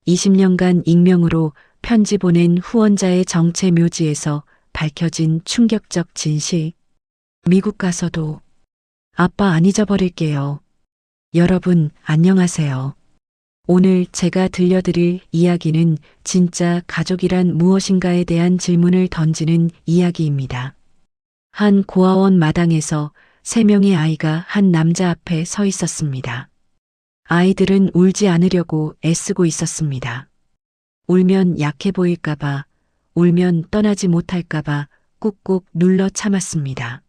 20년간 익명으로 편지 보낸 후원자의 정체 묘지에서 밝혀진 충격적 진실. 미국 가서도 아빠 안 잊어버릴게요. 여러분, 안녕하세요. 오늘 제가 들려드릴 이야기는 진짜 가족이란 무엇인가에 대한 질문을 던지는 이야기입니다. 한 고아원 마당에서 3명의 아이가 한 남자 앞에 서 있었습니다. 아이들은 울지 않으려고 애쓰고 있었습니다. 울면 약해 보일까봐, 울면 떠나지 못할까봐 꾹꾹 눌러 참았습니다.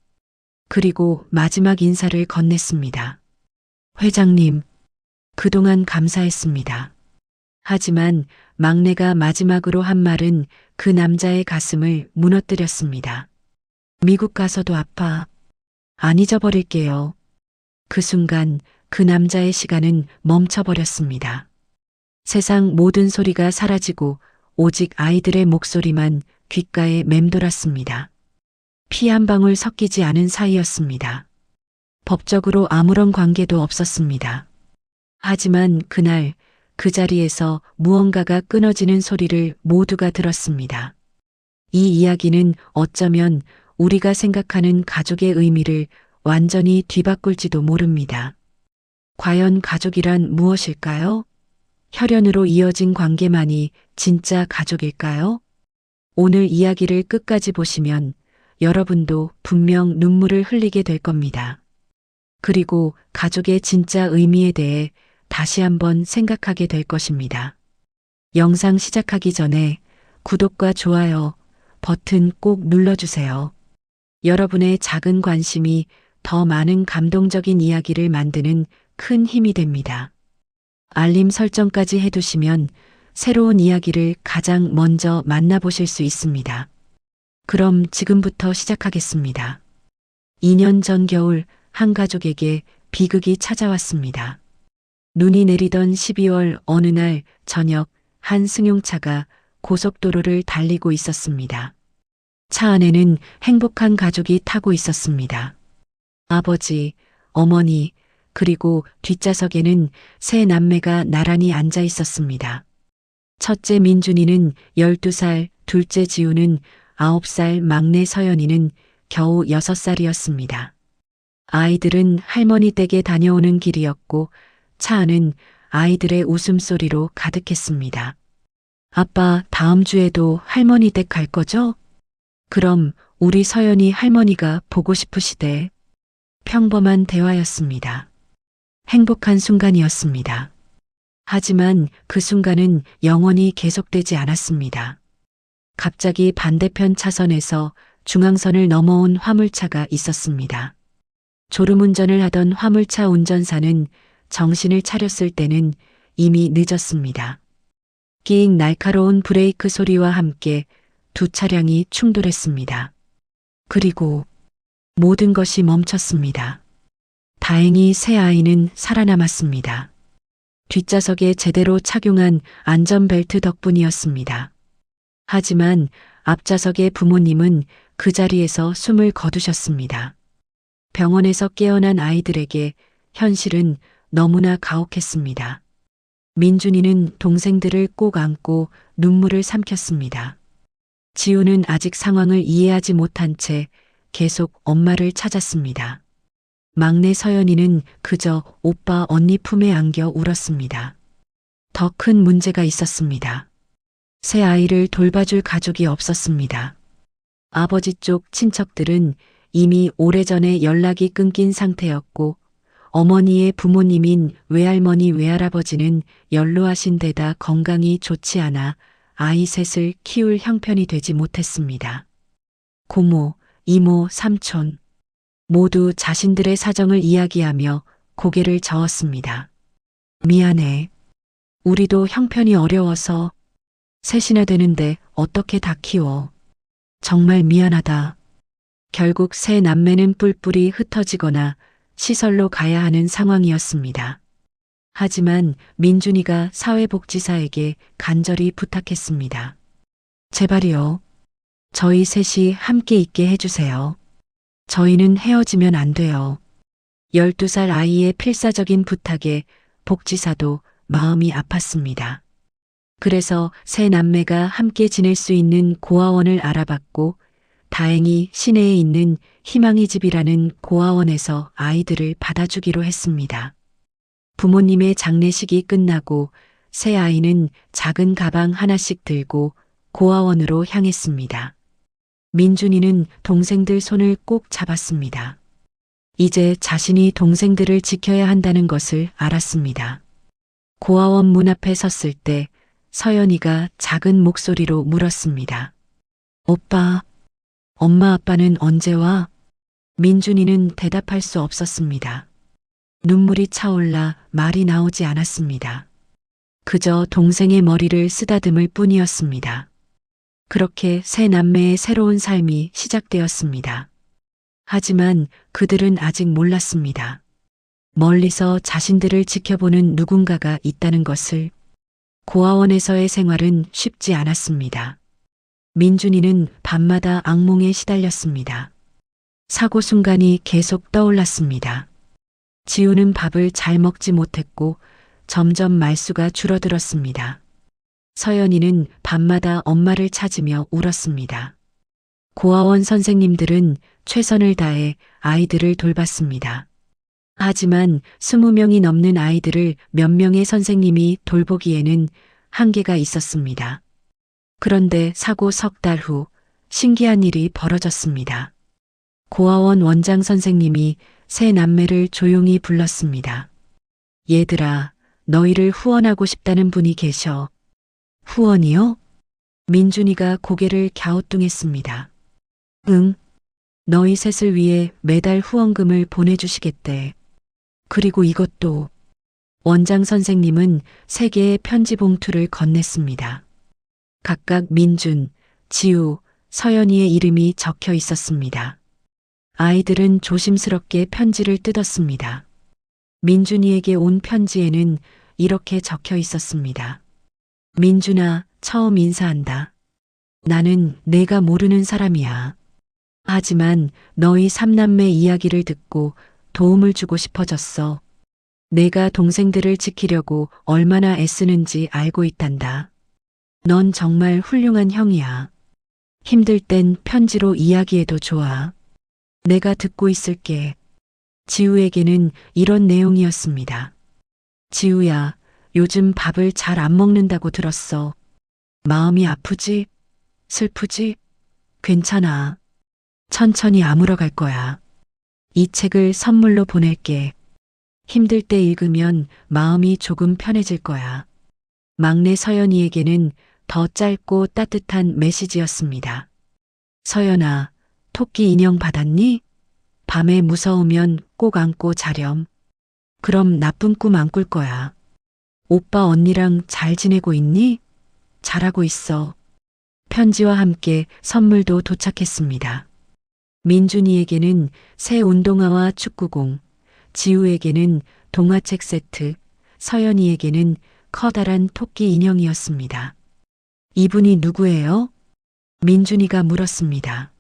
그리고 마지막 인사를 건넸습니다. 회장님, 그동안 감사했습니다. 하지만 막내가 마지막으로 한 말은 그 남자의 가슴을 무너뜨렸습니다. 미국 가서도 아빠, 안 잊어버릴게요. 그 순간 그 남자의 시간은 멈춰버렸습니다. 세상 모든 소리가 사라지고 오직 아이들의 목소리만 귓가에 맴돌았습니다. 피 한 방울 섞이지 않은 사이였습니다. 법적으로 아무런 관계도 없었습니다. 하지만 그날 그 자리에서 무언가가 끊어지는 소리를 모두가 들었습니다. 이 이야기는 어쩌면 우리가 생각하는 가족의 의미를 완전히 뒤바꿀지도 모릅니다. 과연 가족이란 무엇일까요? 혈연으로 이어진 관계만이 진짜 가족일까요? 오늘 이야기를 끝까지 보시면 여러분도 분명 눈물을 흘리게 될 겁니다. 그리고 가족의 진짜 의미에 대해 다시 한번 생각하게 될 것입니다. 영상 시작하기 전에 구독과 좋아요 버튼 꼭 눌러주세요. 여러분의 작은 관심이 더 많은 감동적인 이야기를 만드는 큰 힘이 됩니다. 알림 설정까지 해두시면 새로운 이야기를 가장 먼저 만나보실 수 있습니다. 그럼 지금부터 시작하겠습니다. 2년 전 겨울 한 가족에게 비극이 찾아왔습니다. 눈이 내리던 12월 어느 날 저녁 한 승용차가 고속도로를 달리고 있었습니다. 차 안에는 행복한 가족이 타고 있었습니다. 아버지, 어머니, 그리고 뒷좌석에는 세 남매가 나란히 앉아 있었습니다. 첫째 민준이는 12살, 둘째 지우는 9살, 막내 서연이는 겨우 6살이었습니다. 아이들은 할머니 댁에 다녀오는 길이었고 차 안은 아이들의 웃음소리로 가득했습니다. 아빠, 다음 주에도 할머니 댁 갈 거죠? 그럼 우리 서연이 할머니가 보고 싶으시대. 평범한 대화였습니다. 행복한 순간이었습니다. 하지만 그 순간은 영원히 계속되지 않았습니다. 갑자기 반대편 차선에서 중앙선을 넘어온 화물차가 있었습니다. 졸음운전을 하던 화물차 운전사는 정신을 차렸을 때는 이미 늦었습니다. 끼익 날카로운 브레이크 소리와 함께 두 차량이 충돌했습니다. 그리고 모든 것이 멈췄습니다. 다행히 새 아이는 살아남았습니다. 뒷좌석에 제대로 착용한 안전벨트 덕분이었습니다. 하지만 앞좌석의 부모님은 그 자리에서 숨을 거두셨습니다. 병원에서 깨어난 아이들에게 현실은 너무나 가혹했습니다. 민준이는 동생들을 꼭 안고 눈물을 삼켰습니다. 지우는 아직 상황을 이해하지 못한 채 계속 엄마를 찾았습니다. 막내 서연이는 그저 오빠 언니 품에 안겨 울었습니다. 더 큰 문제가 있었습니다. 새 아이를 돌봐줄 가족이 없었습니다. 아버지 쪽 친척들은 이미 오래전에 연락이 끊긴 상태였고 어머니의 부모님인 외할머니 외할아버지는 연로하신 데다 건강이 좋지 않아 아이 셋을 키울 형편이 되지 못했습니다. 고모, 이모, 삼촌 모두 자신들의 사정을 이야기하며 고개를 저었습니다. 미안해. 우리도 형편이 어려워서 셋이나 되는데 어떻게 다 키워. 정말 미안하다. 결국 세 남매는 뿔뿔이 흩어지거나 시설로 가야 하는 상황이었습니다. 하지만 민준이가 사회복지사에게 간절히 부탁했습니다. 제발이요. 저희 셋이 함께 있게 해주세요. 저희는 헤어지면 안 돼요. 12살 아이의 필사적인 부탁에 복지사도 마음이 아팠습니다. 그래서 세 남매가 함께 지낼 수 있는 고아원을 알아봤고 다행히 시내에 있는 희망의 집이라는 고아원에서 아이들을 받아주기로 했습니다. 부모님의 장례식이 끝나고 새 아이는 작은 가방 하나씩 들고 고아원으로 향했습니다. 민준이는 동생들 손을 꼭 잡았습니다. 이제 자신이 동생들을 지켜야 한다는 것을 알았습니다. 고아원 문 앞에 섰을 때 서연이가 작은 목소리로 물었습니다. 오빠, 엄마 아빠는 언제 와? 민준이는 대답할 수 없었습니다. 눈물이 차올라 말이 나오지 않았습니다. 그저 동생의 머리를 쓰다듬을 뿐이었습니다. 그렇게 세 남매의 새로운 삶이 시작되었습니다. 하지만 그들은 아직 몰랐습니다. 멀리서 자신들을 지켜보는 누군가가 있다는 것을. 고아원에서의 생활은 쉽지 않았습니다. 민준이는 밤마다 악몽에 시달렸습니다. 사고 순간이 계속 떠올랐습니다. 지우는 밥을 잘 먹지 못했고 점점 말수가 줄어들었습니다. 서연이는 밤마다 엄마를 찾으며 울었습니다. 고아원 선생님들은 최선을 다해 아이들을 돌봤습니다. 하지만 20명이 넘는 아이들을 몇 명의 선생님이 돌보기에는 한계가 있었습니다. 그런데 사고 석 달 후 신기한 일이 벌어졌습니다. 고아원 원장 선생님이 세 남매를 조용히 불렀습니다. 얘들아, 너희를 후원하고 싶다는 분이 계셔. 후원이요? 민준이가 고개를 갸우뚱했습니다. 응, 너희 셋을 위해 매달 후원금을 보내주시겠대. 그리고 이것도. 원장 선생님은 3개의 편지 봉투를 건넸습니다. 각각 민준, 지우, 서연이의 이름이 적혀 있었습니다. 아이들은 조심스럽게 편지를 뜯었습니다. 민준이에게 온 편지에는 이렇게 적혀 있었습니다. 민준아, 처음 인사한다. 나는 내가 모르는 사람이야. 하지만 너희 3남매 이야기를 듣고 도움을 주고 싶어졌어. 내가 동생들을 지키려고 얼마나 애쓰는지 알고 있단다. 넌 정말 훌륭한 형이야. 힘들 땐 편지로 이야기해도 좋아. 내가 듣고 있을게. 지우에게는 이런 내용이었습니다. 지우야, 요즘 밥을 잘 안 먹는다고 들었어. 마음이 아프지? 슬프지? 괜찮아. 천천히 아물어 갈 거야. 이 책을 선물로 보낼게. 힘들 때 읽으면 마음이 조금 편해질 거야. 막내 서연이에게는 더 짧고 따뜻한 메시지였습니다. 서연아, 토끼 인형 받았니? 밤에 무서우면 꼭 안고 자렴. 그럼 나쁜 꿈 안 꿀 거야. 오빠 언니랑 잘 지내고 있니? 잘하고 있어. 편지와 함께 선물도 도착했습니다. 민준이에게는 새 운동화와 축구공, 지우에게는 동화책 세트, 서연이에게는 커다란 토끼 인형이었습니다. 이분이 누구예요? 민준이가 물었습니다.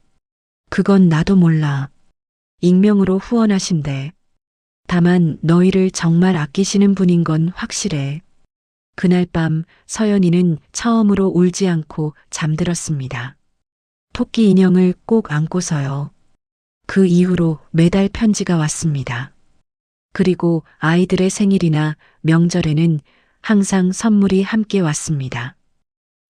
그건 나도 몰라. 익명으로 후원하신대. 다만 너희를 정말 아끼시는 분인 건 확실해. 그날 밤 서연이는 처음으로 울지 않고 잠들었습니다. 토끼 인형을 꼭 안고서요. 그 이후로 매달 편지가 왔습니다. 그리고 아이들의 생일이나 명절에는 항상 선물이 함께 왔습니다.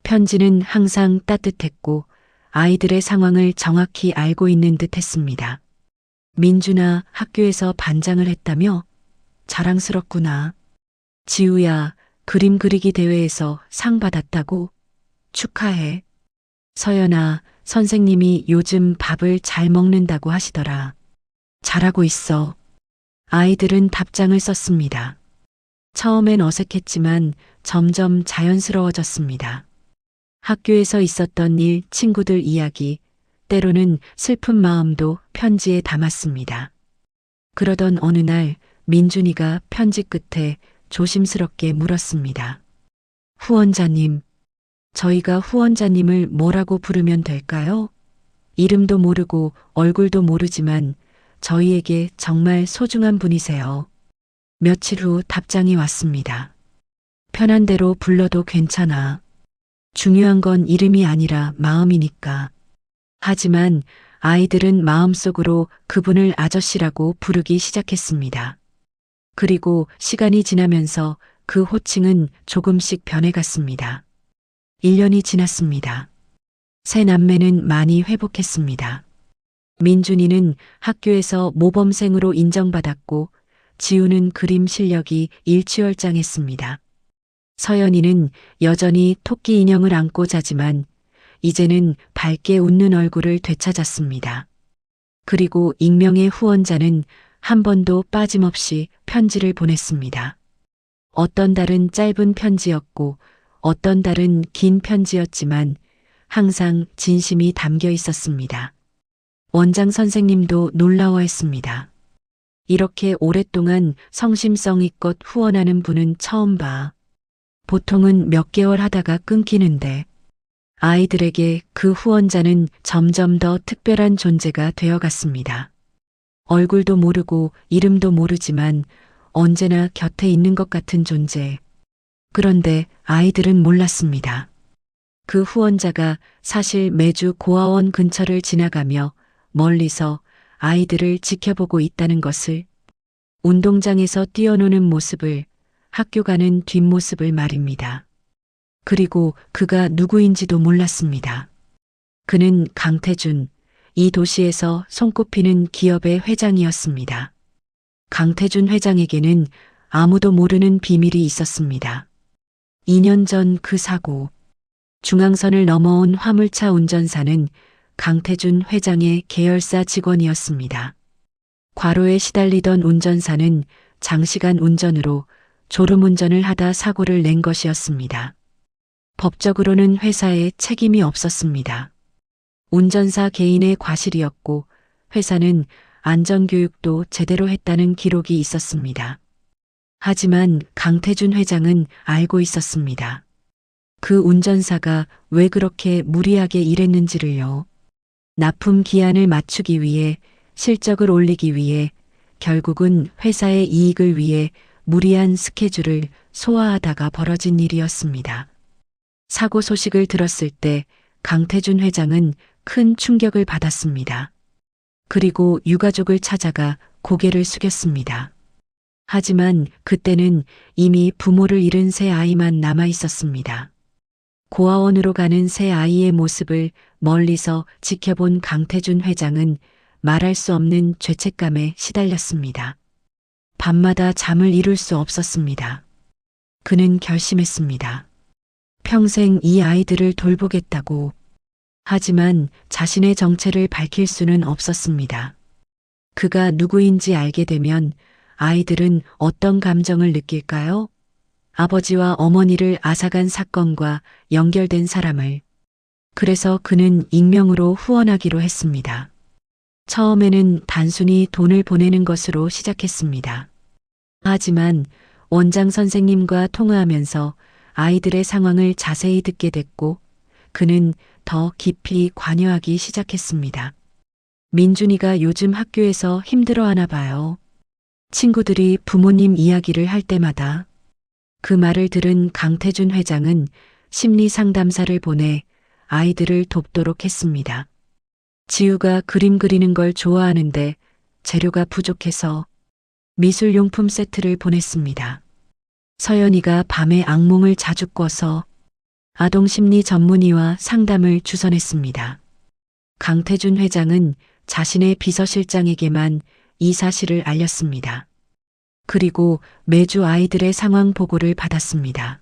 편지는 항상 따뜻했고 아이들의 상황을 정확히 알고 있는 듯 했습니다. 민준아, 학교에서 반장을 했다며? 자랑스럽구나. 지우야, 그림 그리기 대회에서 상 받았다고? 축하해. 서연아, 선생님이 요즘 밥을 잘 먹는다고 하시더라. 잘하고 있어. 아이들은 답장을 썼습니다. 처음엔 어색했지만 점점 자연스러워졌습니다. 학교에서 있었던 일, 친구들 이야기, 때로는 슬픈 마음도 편지에 담았습니다. 그러던 어느 날 민준이가 편지 끝에 조심스럽게 물었습니다. 후원자님, 저희가 후원자님을 뭐라고 부르면 될까요? 이름도 모르고 얼굴도 모르지만 저희에게 정말 소중한 분이세요. 며칠 후 답장이 왔습니다. 편한 대로 불러도 괜찮아. 중요한 건 이름이 아니라 마음이니까. 하지만 아이들은 마음속으로 그분을 아저씨라고 부르기 시작했습니다. 그리고 시간이 지나면서 그 호칭은 조금씩 변해갔습니다. 1년이 지났습니다. 세 남매는 많이 회복했습니다. 민준이는 학교에서 모범생으로 인정받았고 지우는 그림 실력이 일취월장했습니다. 서연이는 여전히 토끼 인형을 안고 자지만 이제는 밝게 웃는 얼굴을 되찾았습니다. 그리고 익명의 후원자는 한 번도 빠짐없이 편지를 보냈습니다. 어떤 달은 짧은 편지였고 어떤 달은 긴 편지였지만 항상 진심이 담겨 있었습니다. 원장 선생님도 놀라워했습니다. 이렇게 오랫동안 성심성의껏 후원하는 분은 처음 봐. 보통은 몇 개월 하다가 끊기는데 아이들에게 그 후원자는 점점 더 특별한 존재가 되어갔습니다. 얼굴도 모르고 이름도 모르지만 언제나 곁에 있는 것 같은 존재. 그런데 아이들은 몰랐습니다. 그 후원자가 사실 매주 고아원 근처를 지나가며 멀리서 아이들을 지켜보고 있다는 것을, 운동장에서 뛰어노는 모습을, 학교 가는 뒷모습을 말입니다. 그리고 그가 누구인지도 몰랐습니다. 그는 강태준, 이 도시에서 손꼽히는 기업의 회장이었습니다. 강태준 회장에게는 아무도 모르는 비밀이 있었습니다. 2년 전 그 사고, 중앙선을 넘어온 화물차 운전사는 강태준 회장의 계열사 직원이었습니다. 과로에 시달리던 운전사는 장시간 운전으로 졸음운전을 하다 사고를 낸 것이었습니다. 법적으로는 회사에 책임이 없었습니다. 운전사 개인의 과실이었고 회사는 안전교육도 제대로 했다는 기록이 있었습니다. 하지만 강태준 회장은 알고 있었습니다. 그 운전사가 왜 그렇게 무리하게 일했는지를요. 납품 기한을 맞추기 위해, 실적을 올리기 위해, 결국은 회사의 이익을 위해 무리한 스케줄을 소화하다가 벌어진 일이었습니다. 사고 소식을 들었을 때 강태준 회장은 큰 충격을 받았습니다. 그리고 유가족을 찾아가 고개를 숙였습니다. 하지만 그때는 이미 부모를 잃은 새 아이만 남아 있었습니다. 고아원으로 가는 새 아이의 모습을 멀리서 지켜본 강태준 회장은 말할 수 없는 죄책감에 시달렸습니다. 밤마다 잠을 이룰 수 없었습니다. 그는 결심했습니다. 평생 이 아이들을 돌보겠다고. 하지만 자신의 정체를 밝힐 수는 없었습니다. 그가 누구인지 알게 되면 아이들은 어떤 감정을 느낄까요? 아버지와 어머니를 앗아간 사건과 연결된 사람을. 그래서 그는 익명으로 후원하기로 했습니다. 처음에는 단순히 돈을 보내는 것으로 시작했습니다. 하지만 원장 선생님과 통화하면서 아이들의 상황을 자세히 듣게 됐고 그는 더 깊이 관여하기 시작했습니다. 민준이가 요즘 학교에서 힘들어하나 봐요. 친구들이 부모님 이야기를 할 때마다. 그 말을 들은 강태준 회장은 심리 상담사를 보내 아이들을 돕도록 했습니다. 지우가 그림 그리는 걸 좋아하는데 재료가 부족해서 미술용품 세트를 보냈습니다. 서연이가 밤에 악몽을 자주 꿔서 아동심리 전문의와 상담을 주선했습니다. 강태준 회장은 자신의 비서실장에게만 이 사실을 알렸습니다. 그리고 매주 아이들의 상황 보고를 받았습니다.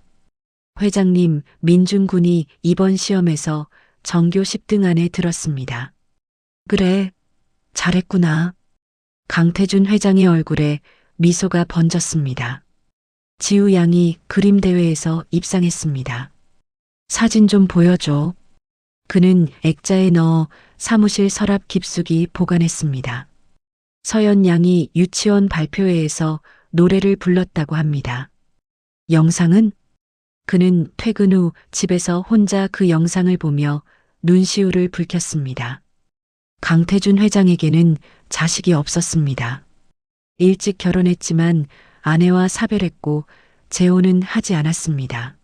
회장님, 민준 군이 이번 시험에서 전교 10등 안에 들었습니다. 그래, 잘했구나. 강태준 회장의 얼굴에 미소가 번졌습니다. 지우 양이 그림 대회에서 입상했습니다. 사진 좀 보여줘. 그는 액자에 넣어 사무실 서랍 깊숙이 보관했습니다. 서연 양이 유치원 발표회에서 노래를 불렀다고 합니다. 영상은? 그는 퇴근 후 집에서 혼자 그 영상을 보며 눈시울을 붉혔습니다. 강태준 회장에게는 자식이 없었습니다. 일찍 결혼했지만 아내와 사별했고 재혼은 하지 않았습니다.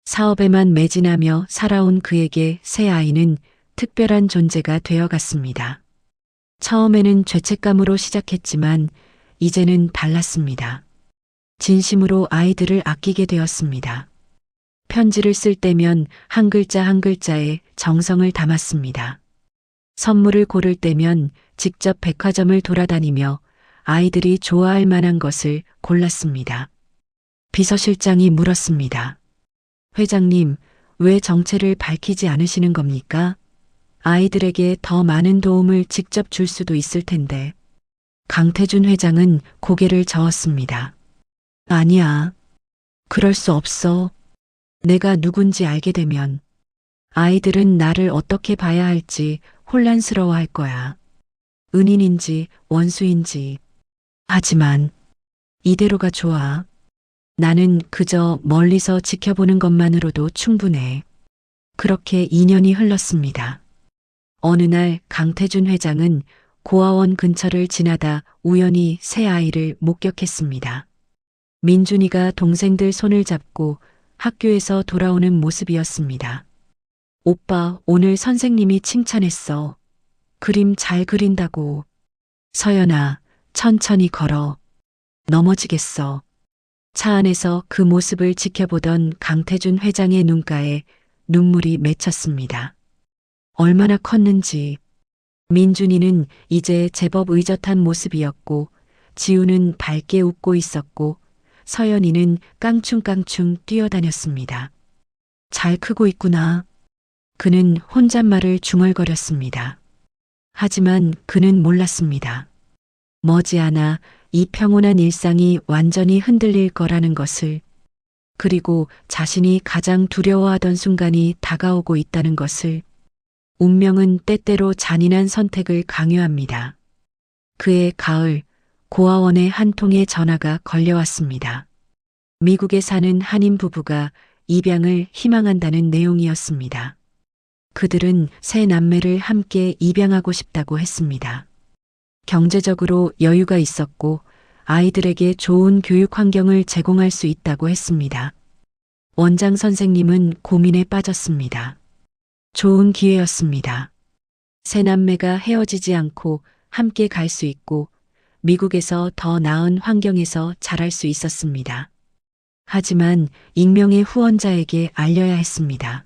사업에만 매진하며 살아온 그에게 새 아이는 특별한 존재가 되어갔습니다. 처음에는 죄책감으로 시작했지만 이제는 달랐습니다. 진심으로 아이들을 아끼게 되었습니다. 편지를 쓸 때면 한 글자 한 글자에 정성을 담았습니다. 선물을 고를 때면 직접 백화점을 돌아다니며 아이들이 좋아할 만한 것을 골랐습니다. 비서실장이 물었습니다. 회장님, 왜 정체를 밝히지 않으시는 겁니까? 아이들에게 더 많은 도움을 직접 줄 수도 있을 텐데. 강태준 회장은 고개를 저었습니다. 아니야. 그럴 수 없어. 내가 누군지 알게 되면 아이들은 나를 어떻게 봐야 할지 혼란스러워 할 거야. 은인인지 원수인지. 하지만 이대로가 좋아. 나는 그저 멀리서 지켜보는 것만으로도 충분해. 그렇게 2년이 흘렀습니다. 어느 날 강태준 회장은 고아원 근처를 지나다 우연히 새 아이를 목격했습니다. 민준이가 동생들 손을 잡고 학교에서 돌아오는 모습이었습니다. 오빠, 오늘 선생님이 칭찬했어. 그림 잘 그린다고. 서연아, 천천히 걸어. 넘어지겠어. 차 안에서 그 모습을 지켜보던 강태준 회장의 눈가에 눈물이 맺혔습니다. 얼마나 컸는지. 민준이는 이제 제법 의젓한 모습이었고, 지우는 밝게 웃고 있었고, 서연이는 깡충깡충 뛰어다녔습니다. 잘 크고 있구나. 그는 혼잣말을 중얼거렸습니다. 하지만 그는 몰랐습니다. 머지않아 이 평온한 일상이 완전히 흔들릴 거라는 것을, 그리고 자신이 가장 두려워하던 순간이 다가오고 있다는 것을. 운명은 때때로 잔인한 선택을 강요합니다. 그해 가을, 고아원에 한 통의 전화가 걸려왔습니다. 미국에 사는 한인 부부가 입양을 희망한다는 내용이었습니다. 그들은 새 남매를 함께 입양하고 싶다고 했습니다. 경제적으로 여유가 있었고 아이들에게 좋은 교육 환경을 제공할 수 있다고 했습니다. 원장 선생님은 고민에 빠졌습니다. 좋은 기회였습니다. 새 남매가 헤어지지 않고 함께 갈 수 있고 미국에서 더 나은 환경에서 자랄 수 있었습니다. 하지만 익명의 후원자에게 알려야 했습니다.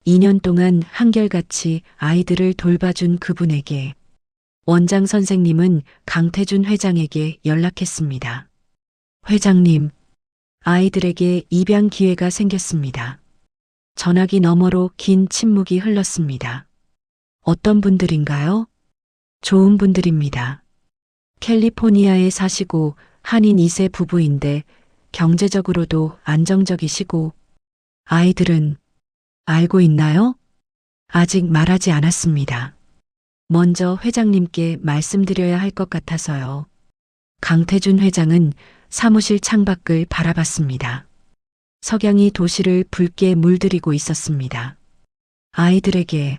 2년 동안 한결같이 아이들을 돌봐준 그분에게. 원장 선생님은 강태준 회장에게 연락했습니다. 회장님, 아이들에게 입양 기회가 생겼습니다. 전화기 너머로 긴 침묵이 흘렀습니다. 어떤 분들인가요? 좋은 분들입니다. 캘리포니아에 사시고 한인 2세 부부인데 경제적으로도 안정적이시고. 아이들은 알고 있나요? 아직 말하지 않았습니다. 먼저 회장님께 말씀드려야 할 것 같아서요. 강태준 회장은 사무실 창밖을 바라봤습니다. 석양이 도시를 붉게 물들이고 있었습니다. 아이들에게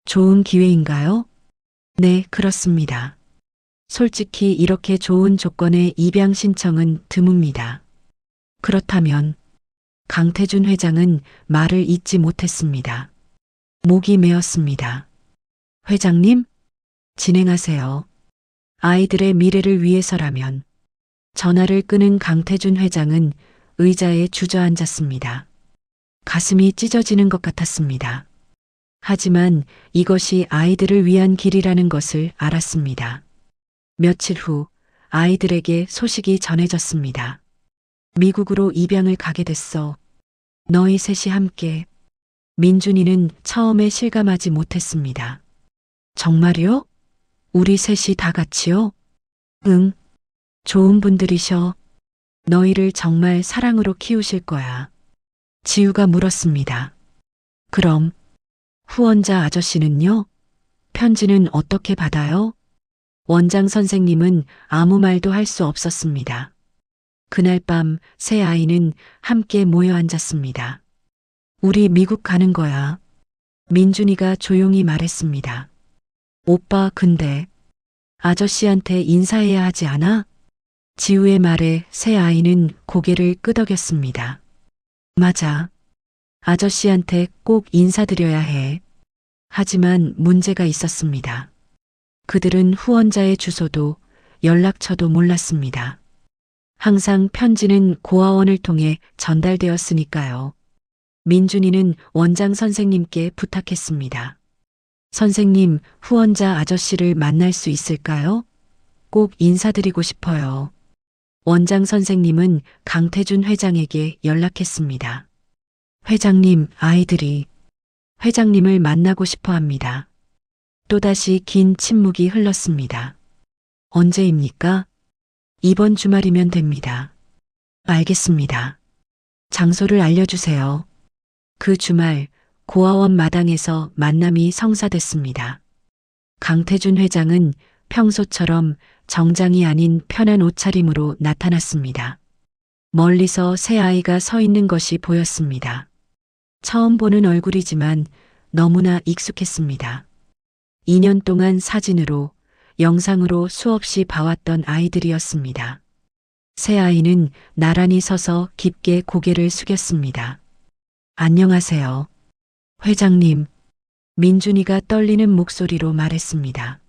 좋은 기회인가요? 네, 그렇습니다. 솔직히 이렇게 좋은 조건의 입양 신청은 드뭅니다. 그렇다면 강태준 회장은 말을 잇지 못했습니다. 목이 메었습니다. 회장님, 진행하세요. 아이들의 미래를 위해서라면. 전화를 끄는 강태준 회장은 의자에 주저앉았습니다. 가슴이 찢어지는 것 같았습니다. 하지만 이것이 아이들을 위한 길이라는 것을 알았습니다. 며칠 후 아이들에게 소식이 전해졌습니다. 미국으로 입양을 가게 됐어. 너희 셋이 함께. 민준이는 처음에 실감하지 못했습니다. 정말요? 우리 셋이 다 같이요? 응. 좋은 분들이셔. 너희를 정말 사랑으로 키우실 거야. 지우가 물었습니다. 그럼 후원자 아저씨는요? 편지는 어떻게 받아요? 원장 선생님은 아무 말도 할 수 없었습니다. 그날 밤 새 아이는 함께 모여 앉았습니다. 우리 미국 가는 거야. 민준이가 조용히 말했습니다. 오빠, 근데 아저씨한테 인사해야 하지 않아? 지우의 말에 새 아이는 고개를 끄덕였습니다. 맞아. 아저씨한테 꼭 인사드려야 해. 하지만 문제가 있었습니다. 그들은 후원자의 주소도 연락처도 몰랐습니다. 항상 편지는 고아원을 통해 전달되었으니까요. 민준이는 원장 선생님께 부탁했습니다. 선생님, 후원자 아저씨를 만날 수 있을까요? 꼭 인사드리고 싶어요. 원장 선생님은 강태준 회장에게 연락했습니다. 회장님, 아이들이 회장님을 만나고 싶어 합니다. 또다시 긴 침묵이 흘렀습니다. 언제입니까? 이번 주말이면 됩니다. 알겠습니다. 장소를 알려주세요. 그 주말 고아원 마당에서 만남이 성사됐습니다. 강태준 회장은 평소처럼 정장이 아닌 편한 옷차림으로 나타났습니다. 멀리서 새 아이가 서 있는 것이 보였습니다. 처음 보는 얼굴이지만 너무나 익숙했습니다. 2년 동안 사진으로, 영상으로 수없이 봐왔던 아이들이었습니다. 새 아이는 나란히 서서 깊게 고개를 숙였습니다. 안녕하세요. 회장님, 민준이가 떨리는 목소리로 말했습니다.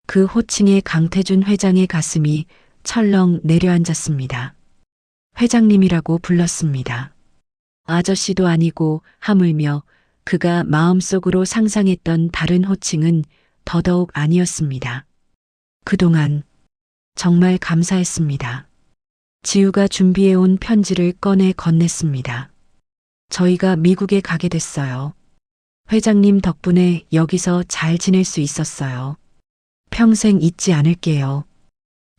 그 호칭에 강태준 회장의 가슴이 철렁 내려앉았습니다. 회장님이라고 불렀습니다. 아저씨도 아니고 하물며 그가 마음속으로 상상했던 다른 호칭은 더더욱 아니었습니다. 그동안 정말 감사했습니다. 지우가 준비해온 편지를 꺼내 건넸습니다. 저희가 미국에 가게 됐어요. 회장님 덕분에 여기서 잘 지낼 수 있었어요. 평생 잊지 않을게요.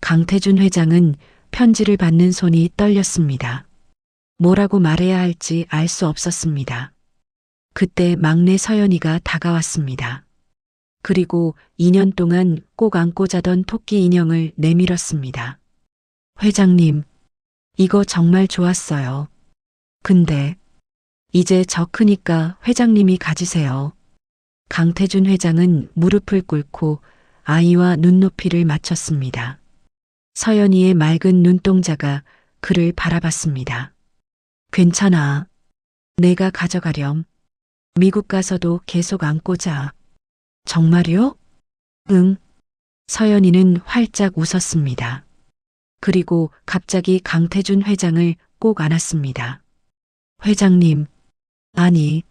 강태준 회장은 편지를 받는 손이 떨렸습니다. 뭐라고 말해야 할지 알 수 없었습니다. 그때 막내 서연이가 다가왔습니다. 그리고 2년 동안 꼭 안고 자던 토끼 인형을 내밀었습니다. 회장님, 이거 정말 좋았어요. 근데 이제 저 크니까 회장님이 가지세요. 강태준 회장은 무릎을 꿇고 아이와 눈높이를 맞췄습니다. 서연이의 맑은 눈동자가 그를 바라봤습니다. 괜찮아. 내가 가져가렴. 미국 가서도 계속 안고 자. 정말요? 응. 서연이는 활짝 웃었습니다. 그리고 갑자기 강태준 회장을 꼭 안았습니다. 회장님, 아니.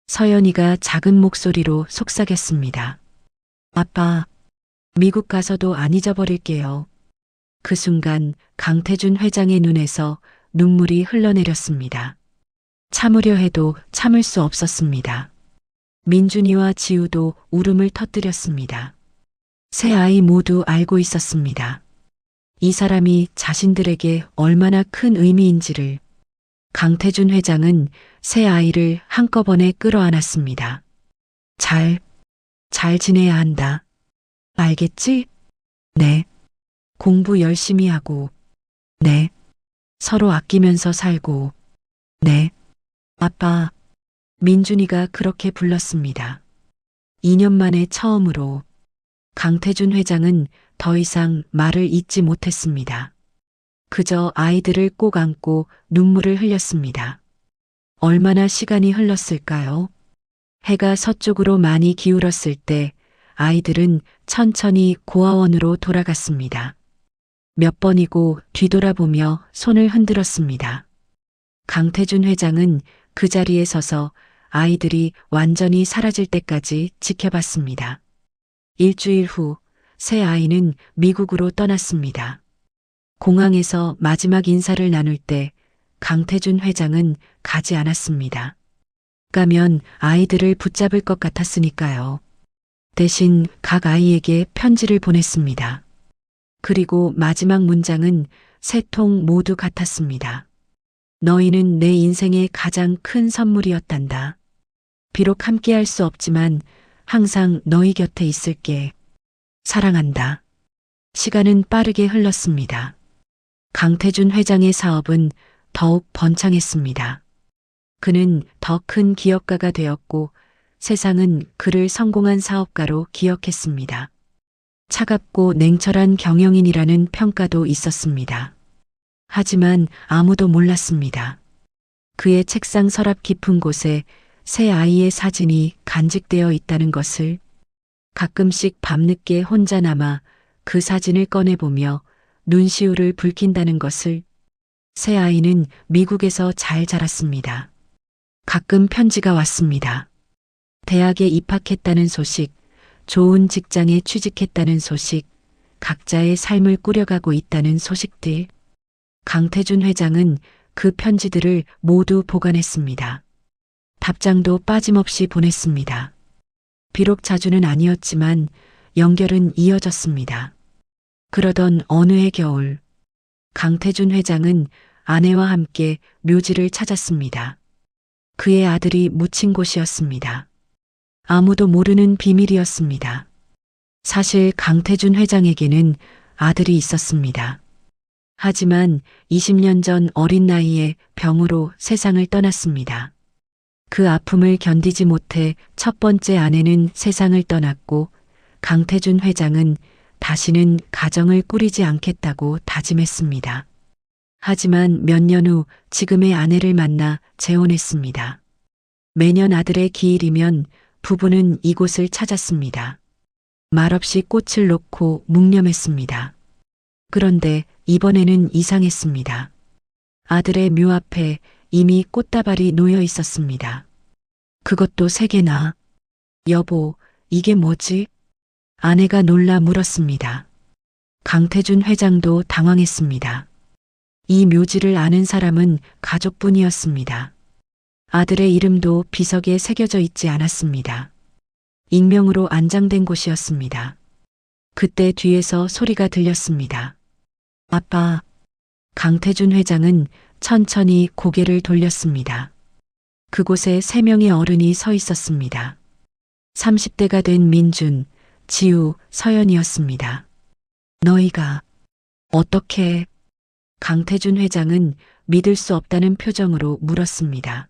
서연이가 작은 목소리로 속삭였습니다. 아빠, 미국 가서도 안 잊어버릴게요. 그 순간 강태준 회장의 눈에서 눈물이 흘러내렸습니다. 참으려 해도 참을 수 없었습니다. 민준이와 지우도 울음을 터뜨렸습니다. 세 아이 모두 알고 있었습니다. 이 사람이 자신들에게 얼마나 큰 의미인지를. 강태준 회장은 세 아이를 한꺼번에 끌어안았습니다. 잘 지내야 한다. 알겠지? 네. 공부 열심히 하고. 네. 서로 아끼면서 살고. 네. 아빠. 민준이가 그렇게 불렀습니다. 2년 만에 처음으로. 강태준 회장은 더 이상 말을 잇지 못했습니다. 그저 아이들을 꼭 안고 눈물을 흘렸습니다. 얼마나 시간이 흘렀을까요? 해가 서쪽으로 많이 기울었을 때 아이들은 천천히 고아원으로 돌아갔습니다. 몇 번이고 뒤돌아보며 손을 흔들었습니다. 강태준 회장은 그 자리에 서서 아이들이 완전히 사라질 때까지 지켜봤습니다. 일주일 후 새 아이는 미국으로 떠났습니다. 공항에서 마지막 인사를 나눌 때 강태준 회장은 가지 않았습니다. 가면 아이들을 붙잡을 것 같았으니까요. 대신 각 아이에게 편지를 보냈습니다. 그리고 마지막 문장은 세 통 모두 같았습니다. 너희는 내 인생의 가장 큰 선물이었단다. 비록 함께할 수 없지만 항상 너희 곁에 있을게. 사랑한다. 시간은 빠르게 흘렀습니다. 강태준 회장의 사업은 더욱 번창했습니다. 그는 더 큰 기업가가 되었고 세상은 그를 성공한 사업가로 기억했습니다. 차갑고 냉철한 경영인이라는 평가도 있었습니다. 하지만 아무도 몰랐습니다. 그의 책상 서랍 깊은 곳에 새 아이의 사진이 간직되어 있다는 것을, 가끔씩 밤늦게 혼자 남아 그 사진을 꺼내보며 눈시울을 붉힌다는 것을. 새 아이는 미국에서 잘 자랐습니다. 가끔 편지가 왔습니다. 대학에 입학했다는 소식, 좋은 직장에 취직했다는 소식, 각자의 삶을 꾸려가고 있다는 소식들. 강태준 회장은 그 편지들을 모두 보관했습니다. 답장도 빠짐없이 보냈습니다. 비록 자주는 아니었지만 연결은 이어졌습니다. 그러던 어느 해 겨울, 강태준 회장은 아내와 함께 묘지를 찾았습니다. 그의 아들이 묻힌 곳이었습니다. 아무도 모르는 비밀이었습니다. 사실 강태준 회장에게는 아들이 있었습니다. 하지만 20년 전 어린 나이에 병으로 세상을 떠났습니다. 그 아픔을 견디지 못해 첫 번째 아내는 세상을 떠났고, 강태준 회장은 다시는 가정을 꾸리지 않겠다고 다짐했습니다. 하지만 몇 년 후 지금의 아내를 만나 재혼했습니다. 매년 아들의 기일이면 부부는 이곳을 찾았습니다. 말없이 꽃을 놓고 묵념했습니다. 그런데 이번에는 이상했습니다. 아들의 묘 앞에 이미 꽃다발이 놓여 있었습니다. 그것도 3개나. 여보, 이게 뭐지? 아내가 놀라 물었습니다. 강태준 회장도 당황했습니다. 이 묘지를 아는 사람은 가족뿐이었습니다. 아들의 이름도 비석에 새겨져 있지 않았습니다. 익명으로 안장된 곳이었습니다. 그때 뒤에서 소리가 들렸습니다. 아빠. 강태준 회장은 천천히 고개를 돌렸습니다. 그곳에 3명의 어른이 서 있었습니다. 30대가 된 민준, 지우, 서연이었습니다. 너희가 어떻게? 강태준 회장은 믿을 수 없다는 표정으로 물었습니다.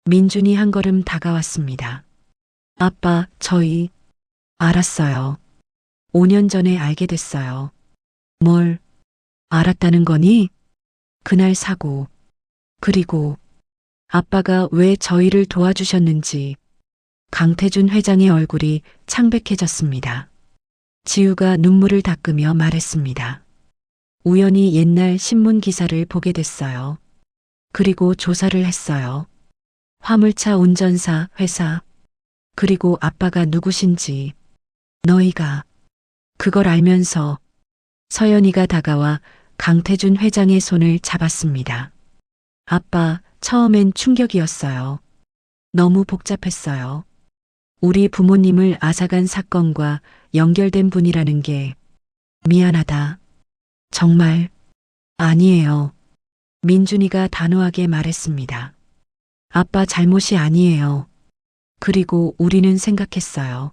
민준이 한 걸음 다가왔습니다. 아빠, 저희 알았어요. 5년 전에 알게 됐어요. 뭘 알았다는 거니? 그날 사고, 그리고 아빠가 왜 저희를 도와주셨는지. 강태준 회장의 얼굴이 창백해졌습니다. 지우가 눈물을 닦으며 말했습니다. 우연히 옛날 신문 기사를 보게 됐어요. 그리고 조사를 했어요. 화물차 운전사 회사, 그리고 아빠가 누구신지. 너희가 그걸 알면서. 서연이가 다가와 강태준 회장의 손을 잡았습니다. 아빠, 처음엔 충격이었어요. 너무 복잡했어요. 우리 부모님을 앗아간 사건과 연결된 분이라는 게. 미안하다. 정말. 아니에요. 민준이가 단호하게 말했습니다. 아빠 잘못이 아니에요. 그리고 우리는 생각했어요.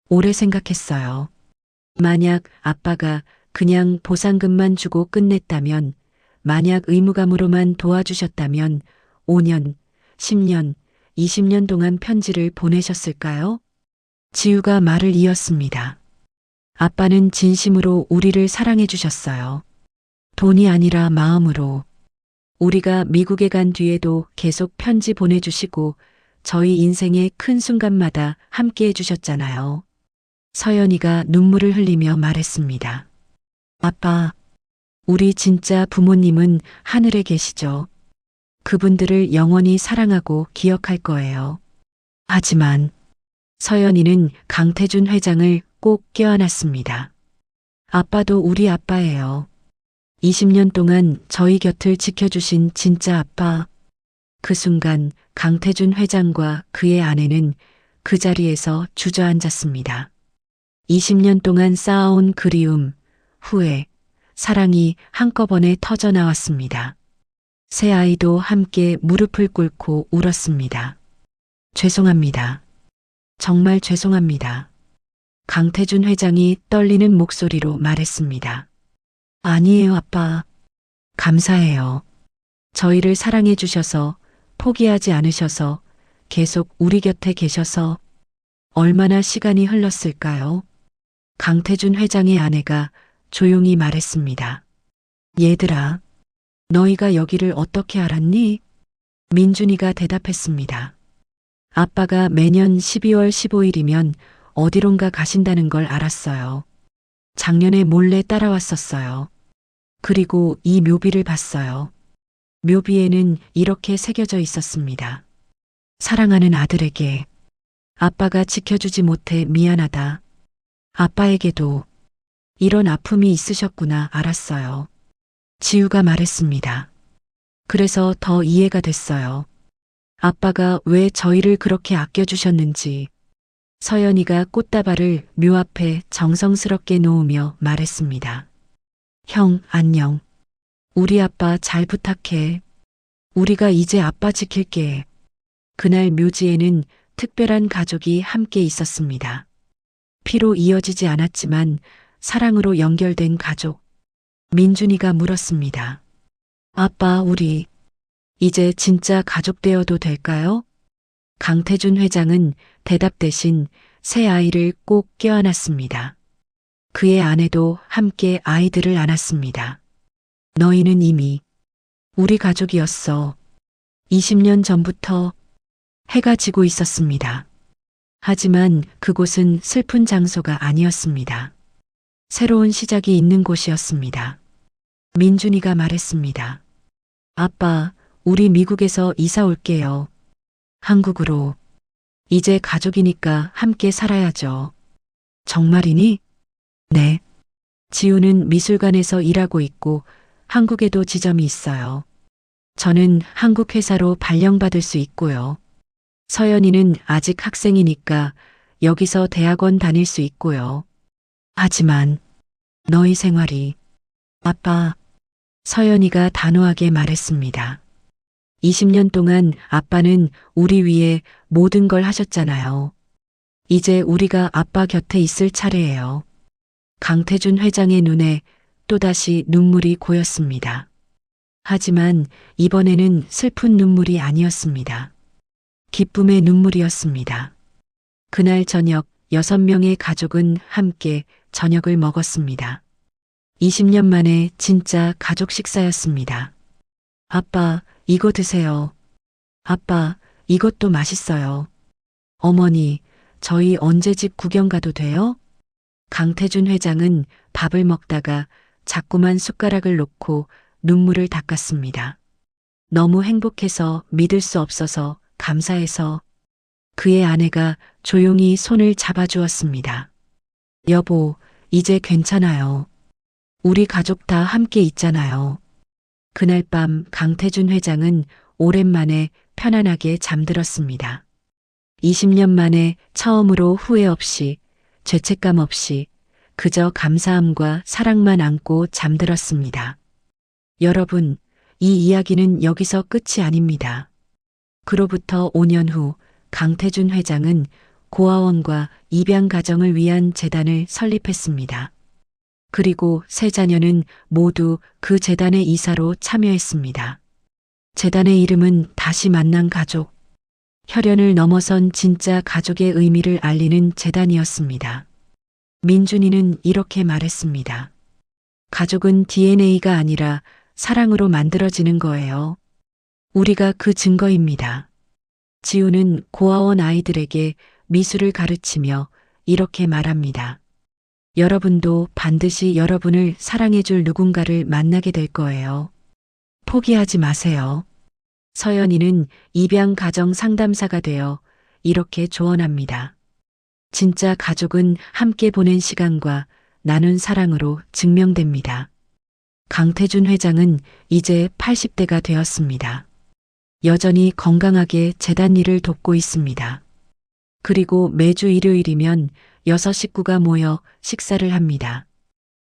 오래 생각했어요. 만약 아빠가 그냥 보상금만 주고 끝냈다면, 만약 의무감으로만 도와주셨다면 5년, 10년, 20년 동안 편지를 보내셨을까요? 지우가 말을 이었습니다. 아빠는 진심으로 우리를 사랑해 주셨어요. 돈이 아니라 마음으로. 우리가 미국에 간 뒤에도 계속 편지 보내주시고 저희 인생의 큰 순간마다 함께 해주셨잖아요. 서연이가 눈물을 흘리며 말했습니다. 아빠, 우리 진짜 부모님은 하늘에 계시죠. 그분들을 영원히 사랑하고 기억할 거예요. 하지만 서연이는 강태준 회장을 꼭 껴안았습니다. 아빠도 우리 아빠예요. 20년 동안 저희 곁을 지켜주신 진짜 아빠. 그 순간 강태준 회장과 그의 아내는 그 자리에서 주저앉았습니다. 20년 동안 쌓아온 그리움, 후회, 사랑이 한꺼번에 터져 나왔습니다. 새 아이도 함께 무릎을 꿇고 울었습니다. 죄송합니다. 정말 죄송합니다. 강태준 회장이 떨리는 목소리로 말했습니다. 아니에요, 아빠. 감사해요. 저희를 사랑해 주셔서, 포기하지 않으셔서, 계속 우리 곁에 계셔서. 얼마나 시간이 흘렀을까요? 강태준 회장의 아내가 조용히 말했습니다. 얘들아, 너희가 여기를 어떻게 알았니? 민준이가 대답했습니다. 아빠가 매년 12월 15일이면 어디론가 가신다는 걸 알았어요. 작년에 몰래 따라왔었어요. 그리고 이 묘비를 봤어요. 묘비에는 이렇게 새겨져 있었습니다. 사랑하는 아들에게 아빠가 지켜주지 못해 미안하다. 아빠에게도 이런 아픔이 있으셨구나 알았어요. 지우가 말했습니다. 그래서 더 이해가 됐어요. 아빠가 왜 저희를 그렇게 아껴주셨는지. 서연이가 꽃다발을 묘 앞에 정성스럽게 놓으며 말했습니다. 형, 안녕. 우리 아빠 잘 부탁해. 우리가 이제 아빠 지킬게. 그날 묘지에는 특별한 가족이 함께 있었습니다. 피로 이어지지 않았지만 사랑으로 연결된 가족. 민준이가 물었습니다. 아빠, 우리 이제 진짜 가족 되어도 될까요? 강태준 회장은 대답 대신 새 아이를 꼭 껴안았습니다. 그의 아내도 함께 아이들을 안았습니다. 너희는 이미 우리 가족이었어. 20년 전부터. 해가 지고 있었습니다. 하지만 그곳은 슬픈 장소가 아니었습니다. 새로운 시작이 있는 곳이었습니다. 민준이가 말했습니다. 아빠, 우리 미국에서 이사 올게요. 한국으로. 이제 가족이니까 함께 살아야죠. 정말이니? 네. 지우는 미술관에서 일하고 있고 한국에도 지점이 있어요. 저는 한국 회사로 발령받을 수 있고요. 서연이는 아직 학생이니까 여기서 대학원 다닐 수 있고요. 하지만 너희 생활이. 아빠, 서연이가 단호하게 말했습니다. 20년 동안 아빠는 우리 위해 모든 걸 하셨잖아요. 이제 우리가 아빠 곁에 있을 차례예요. 강태준 회장의 눈에 또다시 눈물이 고였습니다. 하지만 이번에는 슬픈 눈물이 아니었습니다. 기쁨의 눈물이었습니다. 그날 저녁 6명의 가족은 함께 저녁을 먹었습니다. 20년 만에 진짜 가족 식사였습니다. 아빠, 이거 드세요. 아빠, 이것도 맛있어요. 어머니, 저희 언제 집 구경 가도 돼요? 강태준 회장은 밥을 먹다가 자꾸만 숟가락을 놓고 눈물을 닦았습니다. 너무 행복해서 믿을 수 없어서 감사해서. 그의 아내가 조용히 손을 잡아주었습니다. 여보, 이제 괜찮아요. 우리 가족 다 함께 있잖아요. 그날 밤 강태준 회장은 오랜만에 편안하게 잠들었습니다. 20년 만에 처음으로 후회 없이, 죄책감 없이 그저 감사함과 사랑만 안고 잠들었습니다. 여러분, 이 이야기는 여기서 끝이 아닙니다. 그로부터 5년 후 강태준 회장은 고아원과 입양 가정을 위한 재단을 설립했습니다. 그리고 세 자녀는 모두 그 재단의 이사로 참여했습니다. 재단의 이름은 다시 만난 가족. 혈연을 넘어선 진짜 가족의 의미를 알리는 재단이었습니다. 민준이는 이렇게 말했습니다. 가족은 DNA가 아니라 사랑으로 만들어지는 거예요. 우리가 그 증거입니다. 지우는 고아원 아이들에게 미술을 가르치며 이렇게 말합니다. 여러분도 반드시 여러분을 사랑해줄 누군가를 만나게 될 거예요. 포기하지 마세요. 서연이는 입양 가정 상담사가 되어 이렇게 조언합니다. 진짜 가족은 함께 보낸 시간과 나눈 사랑으로 증명됩니다. 강태준 회장은 이제 80대가 되었습니다. 여전히 건강하게 재단 일을 돕고 있습니다. 그리고 매주 일요일이면 6 식구가 모여 식사를 합니다.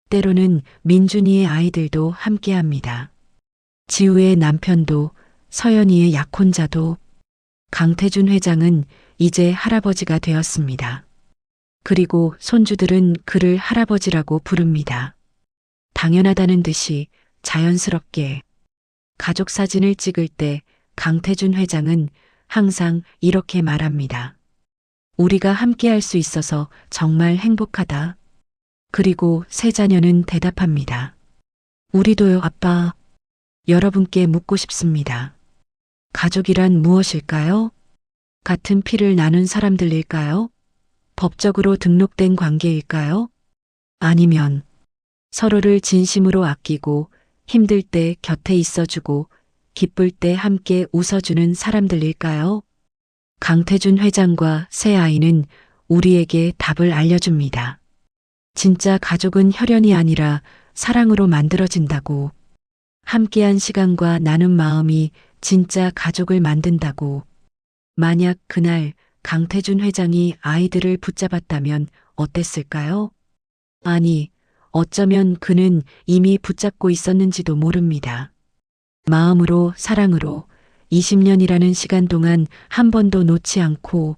때로는 민준이의 아이들도 함께 합니다. 지우의 남편도, 서연이의 약혼자도. 강태준 회장은 이제 할아버지가 되었습니다. 그리고 손주들은 그를 할아버지라고 부릅니다. 당연하다는 듯이 자연스럽게. 가족 사진을 찍을 때 강태준 회장은 항상 이렇게 말합니다. 우리가 함께 할 수 있어서 정말 행복하다. 그리고 세 자녀는 대답합니다. 우리도요, 아빠. 여러분께 묻고 싶습니다. 가족이란 무엇일까요? 같은 피를 나눈 사람들일까요? 법적으로 등록된 관계일까요? 아니면 서로를 진심으로 아끼고 힘들 때 곁에 있어주고 기쁠 때 함께 웃어주는 사람들일까요? 강태준 회장과 새 아이는 우리에게 답을 알려줍니다. 진짜 가족은 혈연이 아니라 사랑으로 만들어진다고. 함께한 시간과 나눈 마음이 진짜 가족을 만든다고. 만약 그날 강태준 회장이 아이들을 붙잡았다면 어땠을까요? 아니, 어쩌면 그는 이미 붙잡고 있었는지도 모릅니다. 마음으로, 사랑으로 20년이라는 시간 동안 한 번도 놓지 않고,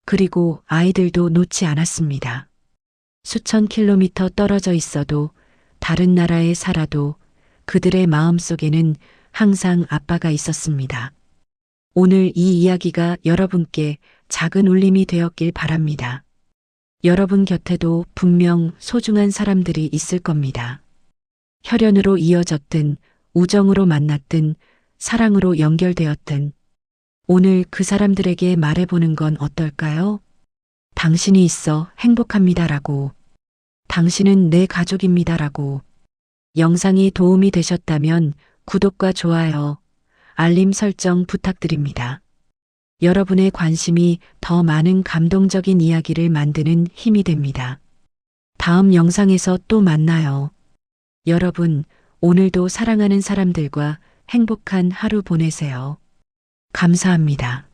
그리고 아이들도 놓지 않았습니다. 수천 킬로미터 떨어져 있어도, 다른 나라에 살아도 그들의 마음 속에는 항상 아빠가 있었습니다. 오늘 이 이야기가 여러분께 작은 울림이 되었길 바랍니다. 여러분 곁에도 분명 소중한 사람들이 있을 겁니다. 혈연으로 이어졌든, 우정으로 만났든, 사랑으로 연결되었든, 오늘 그 사람들에게 말해보는 건 어떨까요? 당신이 있어 행복합니다라고. 당신은 내 가족입니다라고. 영상이 도움이 되셨다면 구독과 좋아요, 알림 설정 부탁드립니다. 여러분의 관심이 더 많은 감동적인 이야기를 만드는 힘이 됩니다. 다음 영상에서 또 만나요. 여러분, 오늘도 사랑하는 사람들과 행복한 하루 보내세요. 감사합니다.